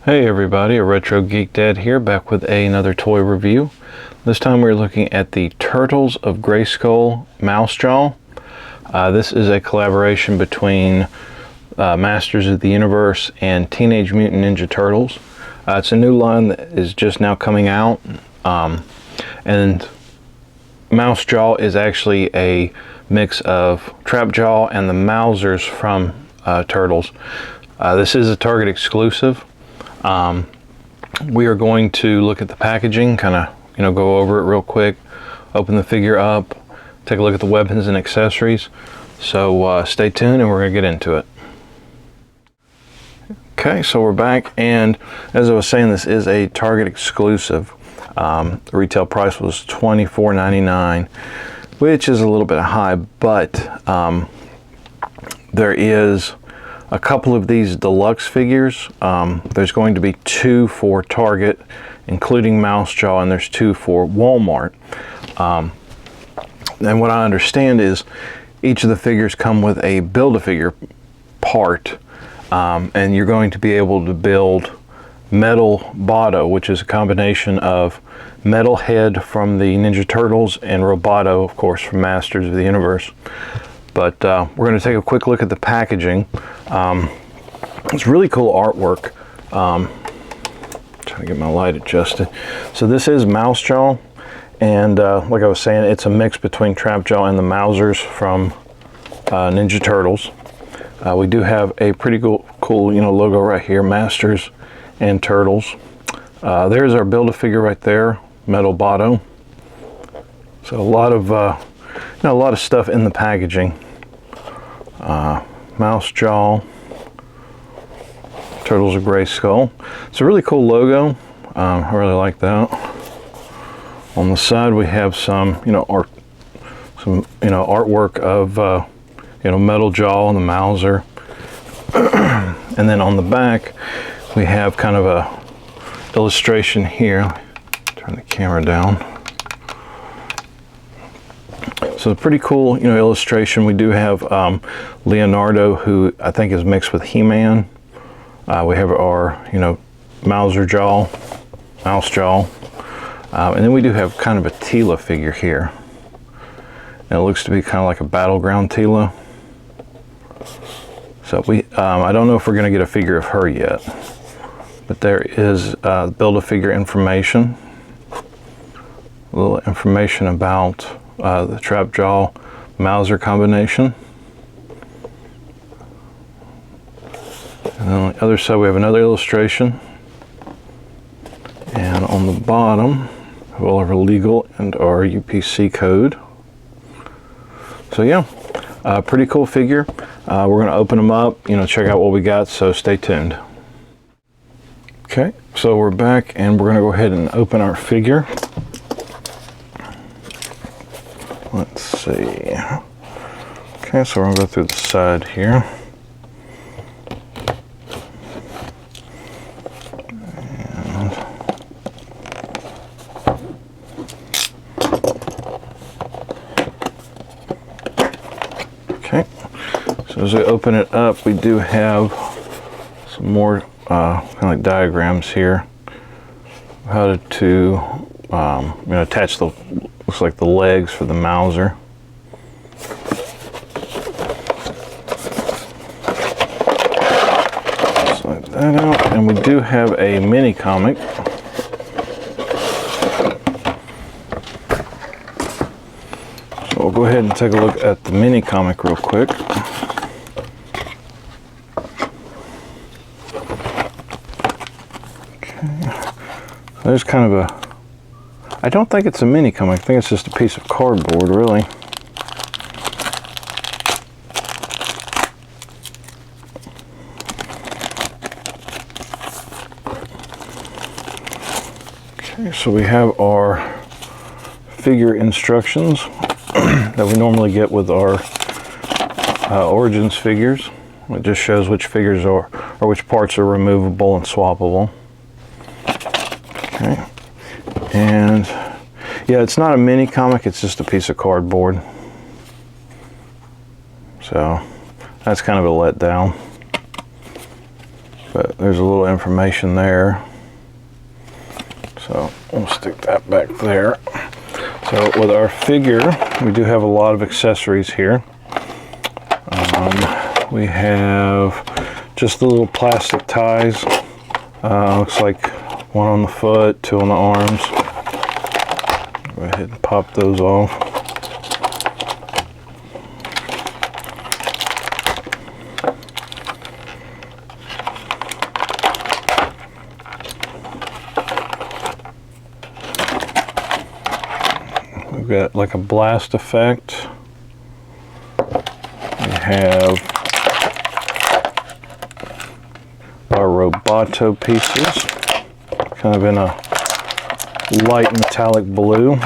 Hey everybody, a Retro Geek Dad here, back with another toy review. This time we're looking at the Turtles of Grayskull mouse jaw. This is a collaboration between Masters of the Universe and Teenage Mutant Ninja Turtles. It's a new line that is just now coming out, and mouse jaw is actually a mix of Trap Jaw and the Mousers from Turtles. This is a Target exclusive. We are going to look at the packaging, kind of go over it real quick, open the figure up, take a look at the weapons and accessories. So stay tuned and we're going to get into it. Okay, so we're back, and as I was saying, this is a Target exclusive. The retail price was $24.99, which is a little bit high, but there is a couple of these deluxe figures. There's going to be 2 for Target, including mouse jaw, and there's 2 for Walmart. And what I understand is each of the figures come with a Build-A-Figure part, and you're going to be able to build Metal Botto, which is a combination of Metal Head from the Ninja Turtles and Roboto, of course, from Masters of the Universe. But we're going to take a quick look at the packaging. It's really cool artwork. Trying to get my light adjusted. So this is mouse jaw, and like I was saying, it's a mix between Trap Jaw and the Mousers from Ninja Turtles. We do have a pretty cool logo right here, Masters and Turtles. There's our Build-A-Figure right there, Metal Botto. So a lot of stuff in the packaging. Mouse jaw, Turtles of Grayskull. It's a really cool logo. I really like that. On the side we have some artwork of Metal Jaw and the Mouser. And then on the back we have kind of a illustration here. Turn the camera down. So a pretty cool, illustration. We do have Leonardo, who I think is mixed with He-Man. We have our, Mouse jaw, and then we do have kind of a Teela figure here. And it looks to be kind of like a battleground Teela. So I don't know if we're going to get a figure of her yet, but there is Build-A-Figure information. A little information about the Trap Jaw Mouser combination. And on the other side we have another illustration. And on the bottom, we'll have our legal and our UPC code. So yeah, pretty cool figure. We're going to open them up, check out what we got, so stay tuned. Okay, so we're back and we're going to go ahead and open our figure. Let's see. Okay, so we're going to go through the side here. Okay, so as we open it up, we do have some more kind of like diagrams here. How to attach the, looks like the legs for the Mouser. Slide that out, and we do have a mini comic. So we'll go ahead and take a look at the mini comic real quick. Okay, there's kind of a, I don't think it's a mini comic. I think it's just a piece of cardboard, really. Okay, so we have our figure instructions that we normally get with our Origins figures. It just shows which figures are, or which parts are removable and swappable. Okay. And yeah, it's not a mini comic, it's just a piece of cardboard. So that's kind of a letdown. but there's a little information there. So we'll stick that back there. So with our figure, we do have a lot of accessories here. We have just the little plastic ties. Looks like one on the foot, two on the arms. Go ahead and pop those off. We've got like a blast effect. We have our Roboto pieces, kind of in a light metallic blue. We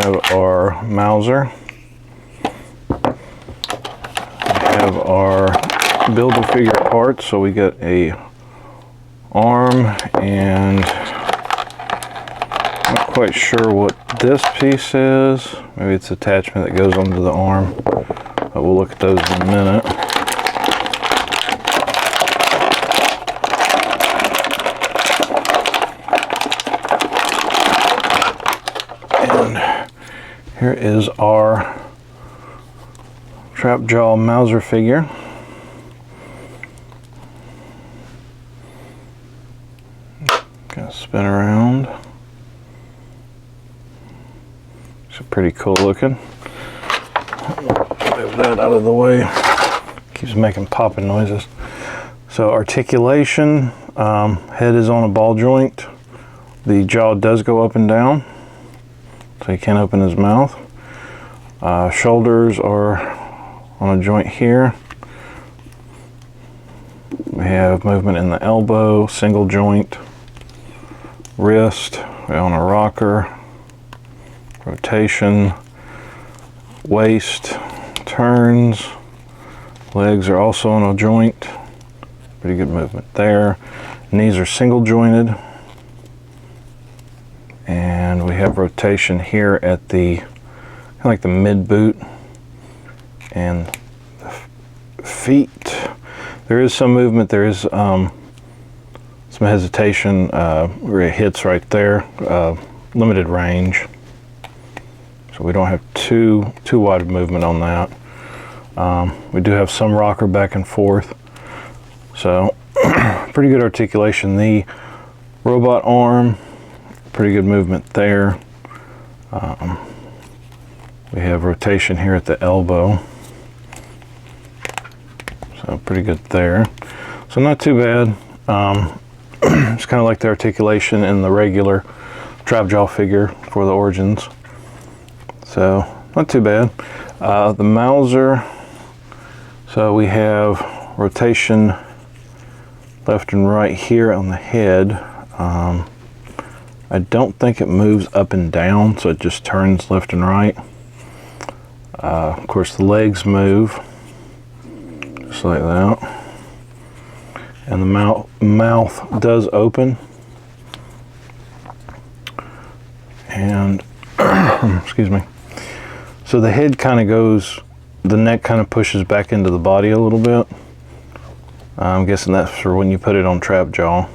have our Mauser. We have our Build-A-Figure parts. So we get a arm, and not quite sure what this piece is. Maybe it's attachment that goes onto the arm, but we'll look at those in a minute. And here is our trap jaw Mauser figure. Gonna spin around. It's pretty cool looking. Move that out of the way. Keeps making popping noises. So articulation, head is on a ball joint. The jaw does go up and down, so he can't open his mouth. Shoulders are on a joint here. We have movement in the elbow, single joint. Wrist, we're on a rocker. Rotation, waist, turns, legs are also on a joint. Pretty good movement there. Knees are single jointed. And we have rotation here at the, kind of like the mid boot. And the feet, there is some movement, there is some hesitation where it hits right there, limited range. So we don't have too wide of movement on that. We do have some rocker back and forth. So pretty good articulation. The robot arm, pretty good movement there. We have rotation here at the elbow. So pretty good there. So not too bad. It's kind of like the articulation in the regular trap jaw figure for the Origins. So not too bad. The Mauser, so we have rotation left and right here on the head. I don't think it moves up and down, so it just turns left and right. Of course the legs move just like that. And the mouth does open. And excuse me. So the head kind of goes, the neck kind of pushes back into the body a little bit. I'm guessing that's for when you put it on trap jaw.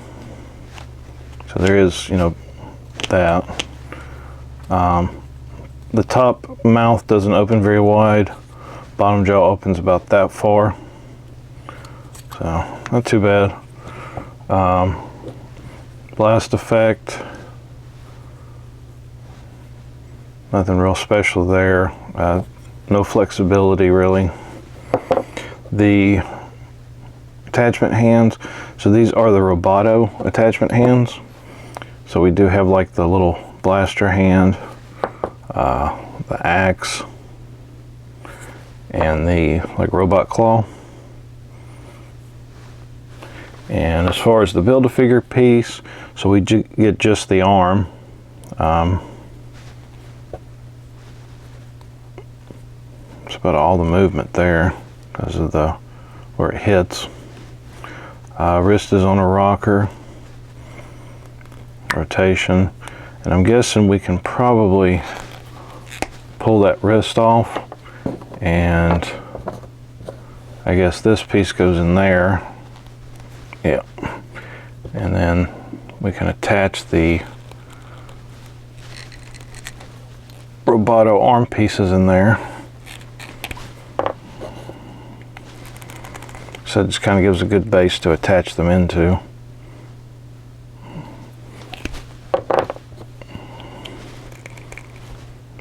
So there is, you know, that. The top mouth doesn't open very wide. Bottom jaw opens about that far. So not too bad. Blast effect. Nothing real special there. No flexibility really. The attachment hands, so these are the Roboto attachment hands. So we do have like the little blaster hand, the axe, and the like robot claw. And as far as the Build-A-Figure piece, so we get just the arm. It's about all the movement there because of the where it hits. Wrist is on a rocker. Rotation, and I'm guessing we can probably pull that wrist off, and I guess this piece goes in there. Yeah. And then we can attach the Roboto arm pieces in there. So it just kind of gives a good base to attach them into.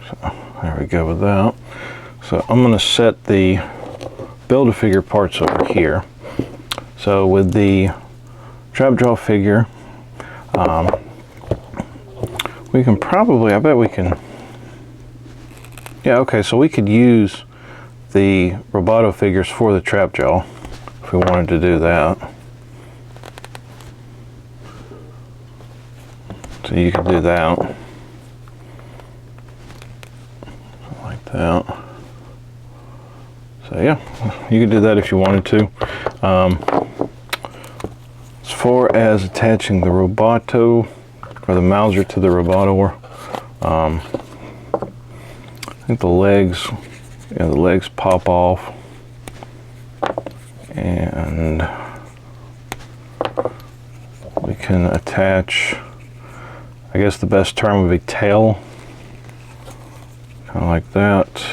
So there we go with that. So I'm going to set the Build-A-Figure parts over here. So with the trap jaw figure, we can probably, I bet we can, yeah, okay, so we could use the Roboto figures for the trap jaw if we wanted to do that. So you could do that. Like that. So yeah, you could do that if you wanted to. As far as attaching the Roboto or the Mauser to the Roboto, I think the legs, yeah, the legs pop off, and we can attach, I guess the best term would be tail, kind of like that.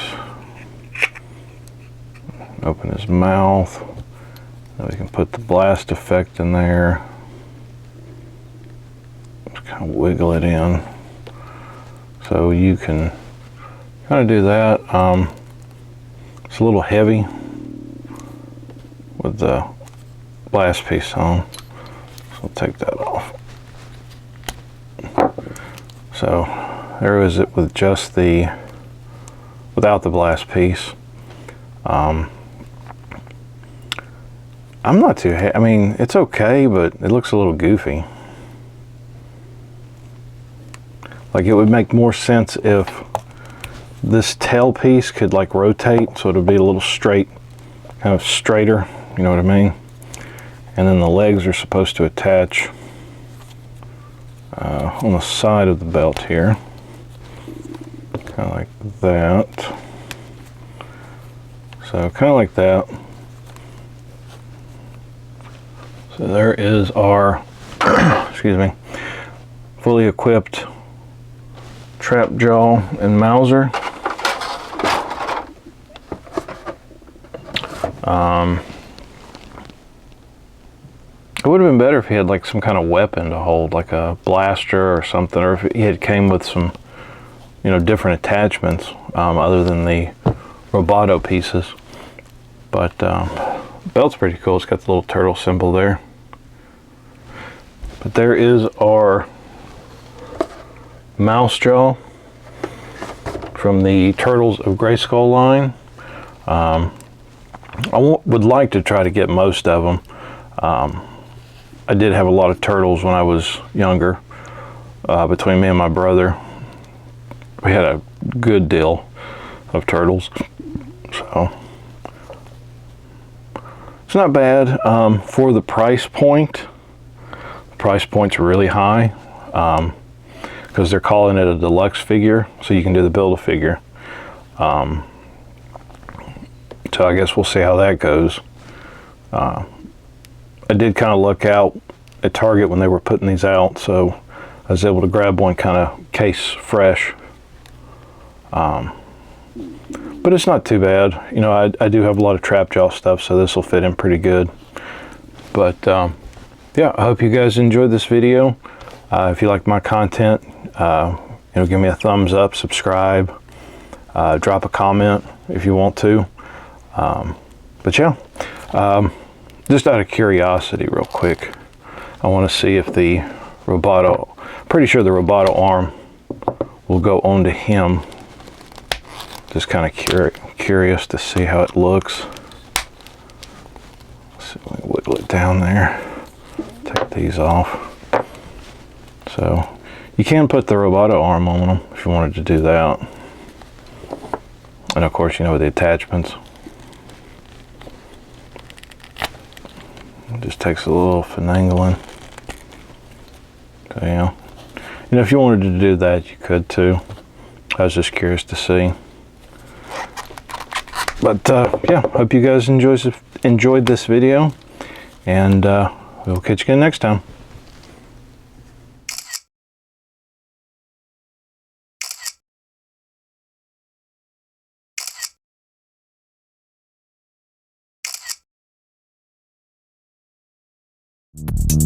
Open his mouth. Then we can put the blast effect in there. Just kind of wiggle it in. So you can kind of do that. It's a little heavy with the blast piece on. So I'll take that off. So there is it with just the, without the blast piece. I'm not too, I mean, it's okay, but it looks a little goofy. Like it would make more sense if this tail piece could like rotate, so it would be a little straight, kind of straighter, you know what I mean? And then the legs are supposed to attach on the side of the belt here, kind of like that. So kind of like that. So there is our, excuse me, fully equipped trap jaw and Mauser. It would have been better if he had like some kind of weapon to hold, like a blaster or something, or if he had came with some, you know, different attachments other than the Roboto pieces. But belt's pretty cool. It's got the little turtle symbol there. But there is our mouse jaw from the Turtles of Grayskull line. I would like to try to get most of them. I did have a lot of turtles when I was younger. Between me and my brother, we had a good deal of turtles. So it's not bad for the price point. The price point's really high because they're calling it a deluxe figure, so you can do the Build-A-Figure. So I guess we'll see how that goes. I did kind of look out at Target when they were putting these out, so I was able to grab one kind of case fresh. But it's not too bad. You know, I do have a lot of trap jaw stuff, so this will fit in pretty good. But yeah, I hope you guys enjoyed this video. If you like my content, you know, give me a thumbs up, subscribe, drop a comment if you want to. But yeah, just out of curiosity real quick, I want to see if the Roboto, pretty sure the Roboto arm will go onto him. Just kind of curious to see how it looks. Let's see, let me wiggle it down there. Take these off. So you can put the Roboto arm on them if you wanted to do that. And of course, you know, with the attachments. It just takes a little finagling. So yeah. You know, if you wanted to do that, you could too. I was just curious to see. But yeah, hope you guys enjoyed this video, and We'll catch you again next time. You